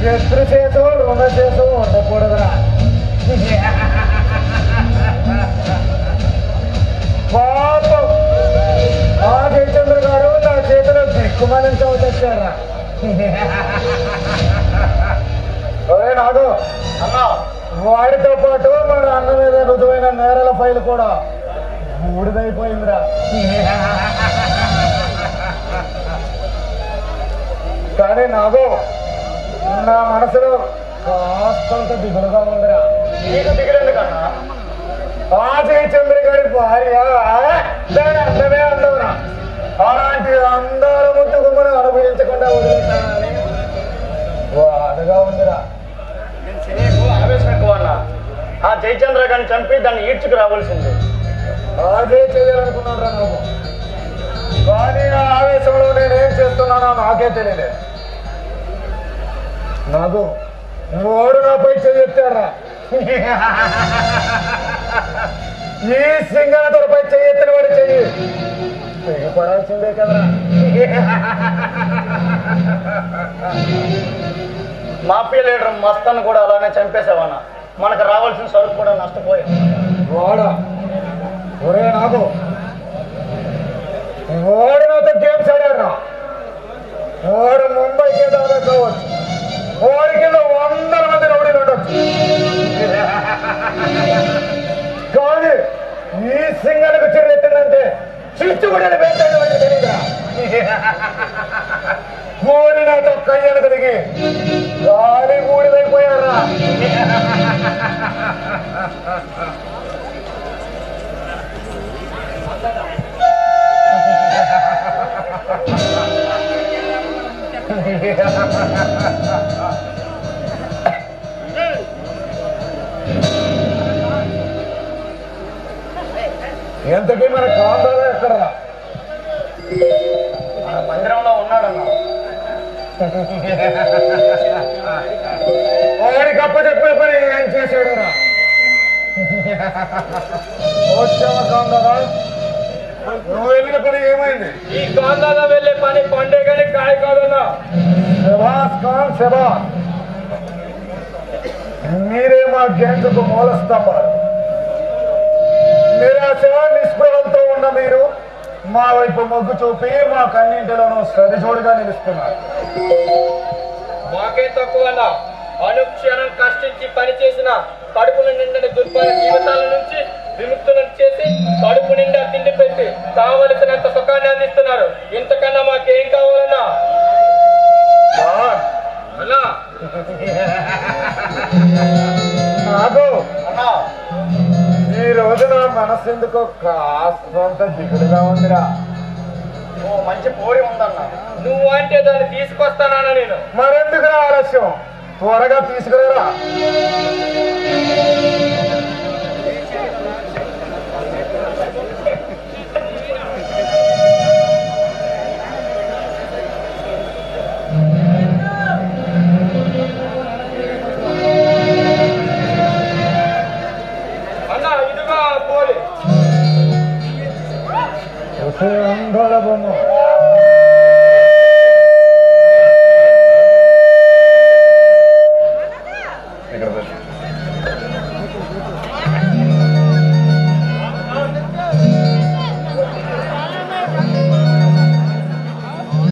శత్రు చేతో రుణ చేతో ఉండకూడదురా. పాపం ఆ జయచంద్ర గారు నా చేతిలో దిక్కుమానం చదువుతారా. ఒరే నాడు అన్నా, వాడితో పాటు మన అన్న మీద రుజువైన నేరాల ఫైల్ కూడా బూడిదైపోయిందిరా. కానీ నాగో నా మనసులో కాస్తంత దిగులుగా ఉందిరా. నీకు దిగులేదు కన్నా ఆ జయచంద్ర గారి భార్య దాని అందమే అందవురా. అలాంటి అందాల ముట్టుకు మనం అనుభవించకుండా వదిలేస్తానని బాధగా ఉందిరా. ఆవేశం ఎక్కువ అన్న. ఆ జయచంద్ర గారిని చంపి దాన్ని ఈడ్చుకు రావాల్సింది. అదే చేయాలనుకున్నాను రా నాకు. కానీ ఆ ఆవేశంలో నేనేం చేస్తున్నానో నాకే తెలియలేదు. నాకు ఓడు నాపై చెయ్యెత్తారా. ఈ సింగనతోపై చెయ్యెత్తిన వాడి చెయ్యి తెగపడాల్సిందే కదరా. మాఫియా లీడర్ మస్తాన్ని కూడా అలానే చంపేసావన్నా. మనకు రావాల్సిన సరుకు కూడా నష్టపోయాం. వాడా ఒరే నాకు వాడు నాతో గేమ్స్ ఆడారా. వాడు ముంబైకి దాదా కావచ్చు. వాడి కింద 100 మంది రౌడీలు ఉండొచ్చు. కానీ ఈ సింగానికి చెరెత్తిందంటే చిచ్చుబడి పెట్టేటువంటి తెలియదా. కోరి నాతో కయ్యలకు దిగి గాలి బూడిదైపోయారా. ఎంతకీ మన కాంతాలో ఎక్కడరా. మన మందిరంలో ఉన్నాడన్నా. వాడికి అప్పచెప్పే పని ఏం చేశాడురా. వచ్చావా కాంతారా? నువ్వు వెళ్ళిన పని ఏమైంది? ఈ కాంతాలో వెళ్ళే పని పండే కానీ కాయ కాదన్నా. శబాస్ ఖాన్ శబాస్. మీరే మా గ్యాంగ్కు మూల స్తంభాలు. నిరాశ నిస్పృహంతో ఉన్న మీరు మా వైపు మొగ్గు చూపి మా కన్నింటిలోనూ సరిజోడుగా నిలుస్తున్నారు. మాకే తక్కువన్నా. అనుక్షణం కష్టించి పనిచేసిన కడుపుల నిండని దుర్భర జీవితాల నుంచి విముక్తులను చేసి కడుపు నిండా తిండి పెట్టి కావలసినంత సుఖాన్ని అందిస్తున్నారు. ఇంతకన్నా మాకేం కావాలన్నా? అన్నా నాకు ఈ రోజు నా మనసు ఎందుకో కాస్తంత దిగులుగా ఉందిరా. ఓ మంచి పోరి ఉందన్నా. నువ్వు అంటే దాన్ని తీసుకొస్తానా నేను. మరెందుకురా ఆలస్యం? త్వరగా తీసుకురా.